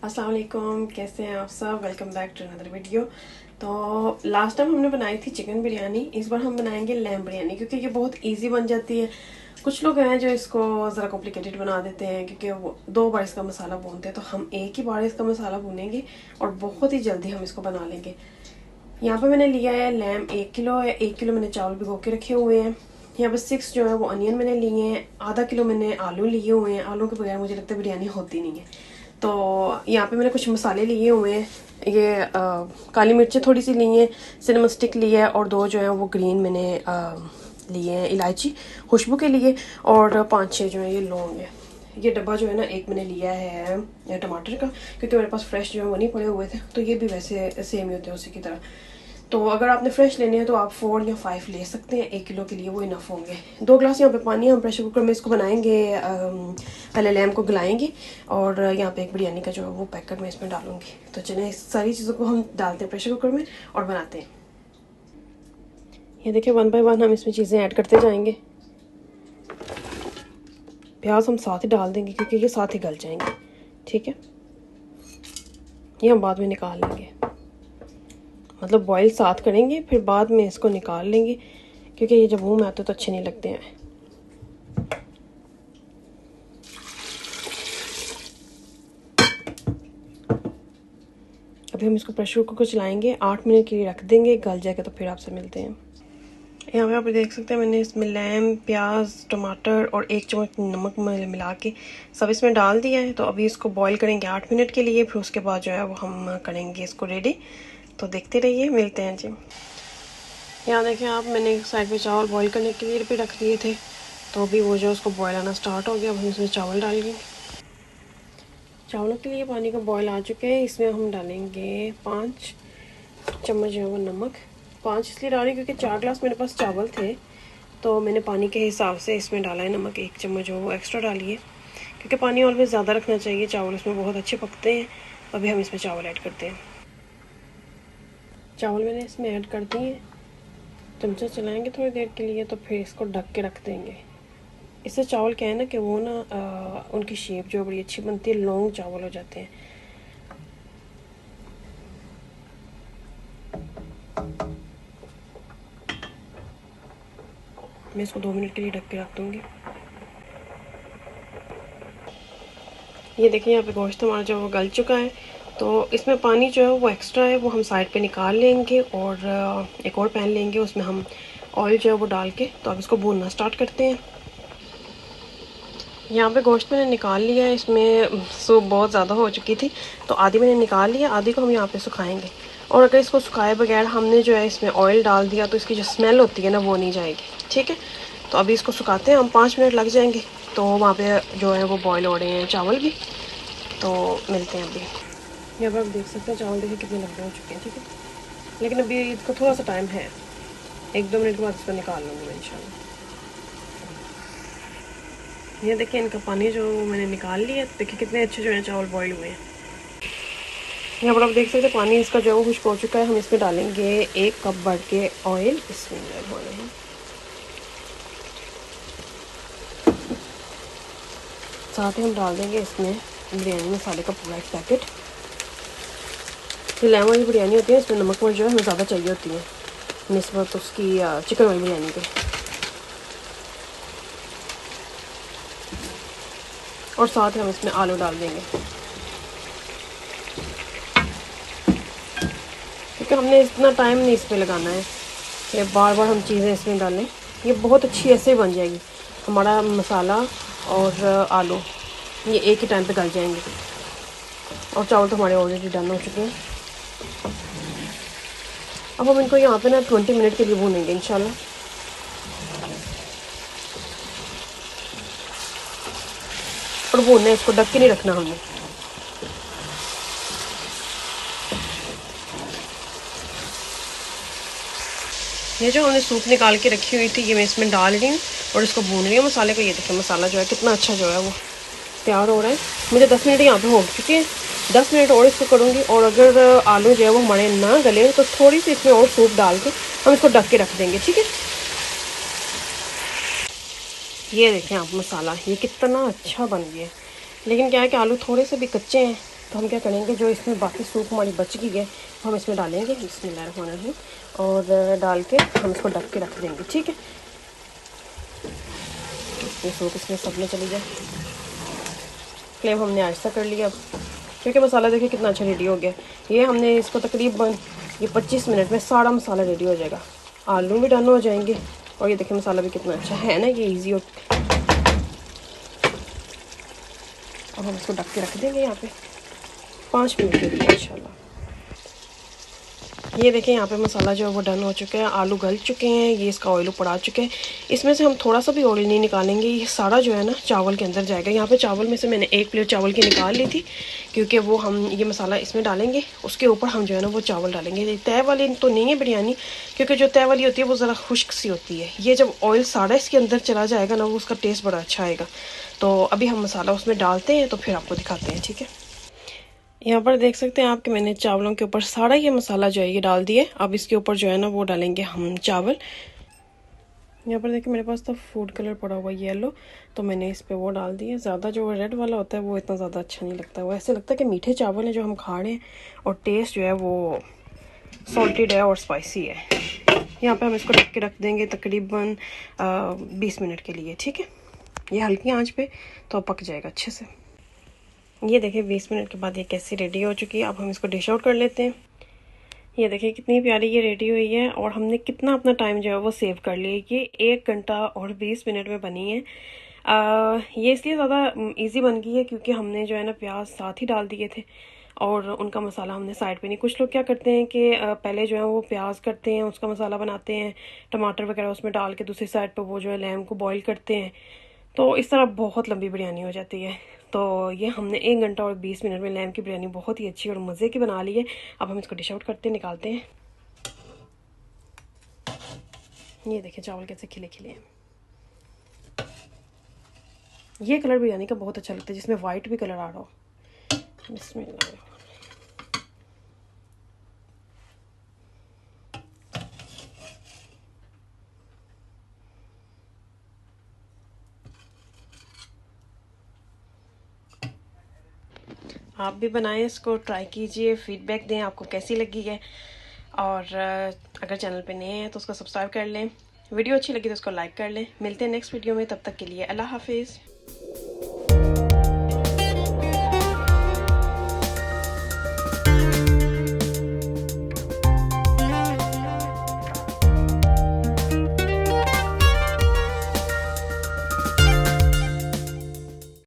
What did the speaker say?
अस्सलाम वालेकुम, कैसे हैं आप सब। Welcome back to another video. तो लास्ट टाइम हमने बनाई थी चिकन बिरयानी, इस बार हम बनाएंगे लैम बिरयानी क्योंकि ये बहुत इजी बन जाती है। कुछ लोग हैं जो इसको ज़रा कॉम्प्लिकेटेड बना देते हैं क्योंकि वो 2 बार इसका मसाला भूनते हैं, तो हम एक ही बार इसका मसाला भूनेंगे और बहुत ही जल्दी हम इसको बना लेंगे। यहाँ पे मैंने लिया है लैम 1 किलो है। 1 किलो मैंने चावल भिगो के रखे हुए हैं। यहाँ पे 6 जो है वो अनियन मैंने लिए हैं। आधा किलो मैंने आलू लिए हुए हैं। आलू के बगैर मुझे लगता है बिरयानी होती नहीं है। तो यहाँ पे मैंने कुछ मसाले लिए हुए हैं। ये काली मिर्चें थोड़ी सी ली हैं, सिनेमन स्टिक लिया है और 2 जो है वो ग्रीन मैंने लिए हैं इलायची खुशबू के लिए, और 5-6 जो है ये लौंग है। ये डब्बा जो है ना एक मैंने लिया है टमाटर का, क्योंकि मेरे पास फ्रेश जो है वो नहीं पड़े हुए थे, तो ये भी वैसे सेम ही होते हैं उसी की तरह। तो अगर आपने फ्रेश लेने हैं तो आप 4 या 5 ले सकते हैं। 1 किलो के लिए वो इनफ होंगे। 2 ग्लास यहाँ पे पानी हम प्रेशर कुकर में इसको बनाएंगे। पहले लैम को गलाएंगे और यहाँ पे एक बिरयानी का जो है वो पैकेट में इसमें डालूंगी। तो चलिए इस सारी चीज़ों को हम डालते हैं प्रेशर कुकर में और बनाते हैं। ये देखिए 1 बाय 1 हम इसमें चीज़ें ऐड करते जाएंगे। प्याज हम साथ ही डाल देंगे क्योंकि ये साथ ही गल जाएंगे, ठीक है। ये हम बाद में निकाल लेंगे, मतलब बॉईल साथ करेंगे फिर बाद में इसको निकाल लेंगे, क्योंकि ये जब मुंह में आते तो अच्छे नहीं लगते हैं। अभी हम इसको प्रेशर कुकर चलाएंगे, 8 मिनट के लिए रख देंगे, गल जाएगा तो फिर आपसे मिलते हैं। यहाँ पे आप देख सकते हैं मैंने इसमें लैम, प्याज, टमाटर और 1 चम्मच नमक मिला के सब इसमें डाल दिया है। तो अभी इसको बॉईल करेंगे 8 मिनट के लिए, फिर उसके बाद जो है वो हम करेंगे इसको रेडी। तो देखते रहिए, मिलते हैं जी। यहाँ देखें आप, मैंने एक साइड पे चावल बॉईल करने के लिए भी रख दिए थे, तो अभी वो जो उसको बॉईल आना स्टार्ट हो गया। अब हम इसमें चावल डालेंगे। चावलों के लिए पानी का बॉईल आ चुके हैं। इसमें हम डालेंगे 5 चम्मच जो है वो नमक। 5 इसलिए डाली क्योंकि 4 ग्लास मेरे पास चावल थे, तो मैंने पानी के हिसाब से इसमें डाला है नमक। 1 चम्मच जो वो एक्स्ट्रा डालिए क्योंकि पानी ऑलवेज ज़्यादा रखना चाहिए, चावल इसमें बहुत अच्छे पकते हैं। अभी हम इसमें चावल ऐड करते हैं। चावल मैंने इसमें ऐड कर दिए, चमचा चलाएंगे थोड़ी देर के लिए, तो फिर इसको ढक के रख देंगे। इससे चावल क्या है ना कि वो ना उनकी शेप जो बड़ी अच्छी बनती है, लॉन्ग चावल हो जाते हैं। मैं इसको 2 मिनट के लिए ढक के रख दूँगी। ये देखिए यहाँ पे गोश्त हमारा जो वो गल चुका है, तो इसमें पानी जो है वो एक्स्ट्रा है वो हम साइड पे निकाल लेंगे और एक और पैन लेंगे, उसमें हम ऑयल जो है वो डाल के तो अब इसको भूनना स्टार्ट करते हैं। यहाँ पे गोश्त मैंने निकाल लिया है। इसमें सूप बहुत ज़्यादा हो चुकी थी, तो आधी मैंने निकाल लिया, आधी को हम यहाँ पे सुखाएंगे। और अगर इसको सुखाए बगैर हमने जो है इसमें ऑयल डाल दिया तो इसकी जो स्मेल होती है ना वो नहीं जाएगी, ठीक है। तो अभी इसको सुखाते हैं हम, 5 मिनट लग जाएंगे। तो वहाँ पे जो है वो बॉयल हो रहे हैं चावल भी, तो मिलते हैं अभी। यहाँ पर आप देख सकते हैं चावल देखिए कितने लंबे हो चुके हैं, ठीक है। लेकिन अभी इसको थोड़ा सा टाइम है, 1-2 मिनट के बाद इसको निकाल लूँगी मैं इंशाल्लाह। ये देखिए इनका पानी जो मैंने निकाल लिया, देखिए कितने अच्छे जो है चावल बॉईल हुए हैं। यहाँ पर आप देख सकते हैं पानी इसका जो है वो खुश्क हो चुका है। हम इसमें डालेंगे 1 कप भर के ऑयल, इसमें डालने हैं। साथ ही हम डाल देंगे इसमें बिरयानी मसाले का पूरा 1 पैकेट। जो लेमन वाली बिरयानी होती है इसमें नमक मिर्च जो है हमें ज़्यादा चाहिए होती है निस्बत उसकी चिकन वाली बिरयानी के। और साथ ही हम इसमें आलू डाल देंगे, क्योंकि हमने इतना टाइम नहीं इस पर लगाना है कि बार बार हम चीज़ें इसमें डालें। ये बहुत अच्छी ऐसे ही बन जाएगी। हमारा मसाला और आलू ये एक ही टाइम पे गल जाएंगे। और चावल तो हमारे ऑलरेडी डन हो चुके हैं। अब हम इनको यहाँ पे ना 20 मिनट के लिए भूनेंगे इंशाल्लाह। और भूनना, इसको ढक के नहीं रखना हमने। ये जो हमने सूप निकाल के रखी हुई थी ये मैं इसमें डाल रही हूँ और इसको भून रही हूँ मसाले को। ये देखिए मसाला जो है कितना अच्छा जो है वो तैयार हो रहा है। मुझे 10 मिनट यहाँ पे हो चुके हैं। 10 मिनट और इसको करूँगी, और अगर आलू जो है वो हमारे ना गले तो थोड़ी सी इसमें और सूप डाल के हम इसको ढक के रख देंगे, ठीक है। ये देखें आप मसाला, ये कितना अच्छा बन गया है। लेकिन क्या है कि आलू थोड़े से भी कच्चे हैं, तो हम क्या करेंगे, जो इसमें बाकी सूप हमारी बच गई है हम इसमें डालेंगे बिस्मिल्लाहिर्रहमानिर्रहीम, और डाल के हम इसको ढक के रख देंगे। ठीक है, ये सूप इसमें सब में चली जाए। फ्लेम हमने आहिस्ता कर लिया अब, क्योंकि मसाला देखिए कितना अच्छा रेडी हो गया। ये हमने इसको तकरीबन ये 25 मिनट में सारा मसाला रेडी हो जाएगा, आलू भी डन हो जाएंगे, और ये देखिए मसाला भी कितना अच्छा है ना, ये ईजी हो। अब हम इसको ढक के रख देंगे यहाँ पे 5 मिनट के लिए इंशाल्लाह। ये देखें यहाँ पे मसाला जो है वो डन हो चुका है, आलू गल चुके हैं, ये इसका ऑयल ऊपर आ चुके हैं। इसमें से हम थोड़ा सा भी ऑयल नहीं निकालेंगे, ये सारा जो है ना चावल के अंदर जाएगा। यहाँ पे चावल में से मैंने 1 प्लेट चावल की निकाल ली थी, क्योंकि वो हम ये मसाला इसमें डालेंगे, उसके ऊपर हम जो है ना वो चावल डालेंगे। तय वाली तो नहीं है बिरयानी, क्योंकि जो तय वाली होती है वो ज़रा खुश्क सी होती है। ये जब ऑयल सारा इसके अंदर चला जाएगा ना, वो उसका टेस्ट बड़ा अच्छा आएगा। तो अभी हम मसाला उसमें डालते हैं, तो फिर आपको दिखाते हैं। ठीक है, यहाँ पर देख सकते हैं आप कि मैंने चावलों के ऊपर सारा ये मसाला जो है ये डाल दिया। अब इसके ऊपर जो है ना वो डालेंगे हम चावल। यहाँ पर देखिए मेरे पास तो फूड कलर पड़ा हुआ है येलो, तो मैंने इस पे वो डाल दिया। ज़्यादा जो रेड वाला होता है वो इतना ज़्यादा अच्छा नहीं लगता, वो ऐसे लगता है कि मीठे चावल हैं जो हम खा रहे हैं, और टेस्ट जो है वो सॉल्टेड है और स्पाइसी है। यहाँ पे हम इसको ढक के रख देंगे तकरीबन 20 मिनट के लिए। ठीक है, ये हल्की आंच पे तो पक जाएगा अच्छे से। ये देखिए 20 मिनट के बाद ये कैसी रेडी हो चुकी है। अब हम इसको डिश आउट कर लेते हैं। ये देखिए कितनी प्यारी ये रेडी हुई है, और हमने कितना अपना टाइम जो है वो सेव कर लिया। ये 1 घंटा और 20 मिनट में बनी है। ये इसलिए ज़्यादा इजी बन गई है क्योंकि हमने जो है ना प्याज साथ ही डाल दिए थे, और उनका मसाला हमने साइड पे नहीं। कुछ लोग क्या करते हैं कि पहले जो है वो प्याज करते हैं, उसका मसाला बनाते हैं, टमाटर वगैरह उसमें डाल के दूसरी साइड पर वो जो है लैम को बॉईल करते हैं, तो इस तरह बहुत लंबी बिरयानी हो जाती है। तो ये हमने 1 घंटा और 20 मिनट में लैम की बिरयानी बहुत ही अच्छी और मज़े की बना ली है। अब हम इसको डिश आउट करते निकालते हैं। ये देखिए चावल कैसे खिले खिले हैं। ये कलर बिरयानी का बहुत अच्छा लगता है, जिसमें वाइट भी कलर आ रहा हो। बिस्मिल्लाह। आप भी बनाएं, इसको ट्राई कीजिए, फीडबैक दें आपको कैसी लगी है। और अगर चैनल पे नए हैं तो उसको सब्सक्राइब कर लें। वीडियो अच्छी लगी तो उसको लाइक कर लें। मिलते हैं नेक्स्ट वीडियो में, तब तक के लिए अल्लाह हाफिज़।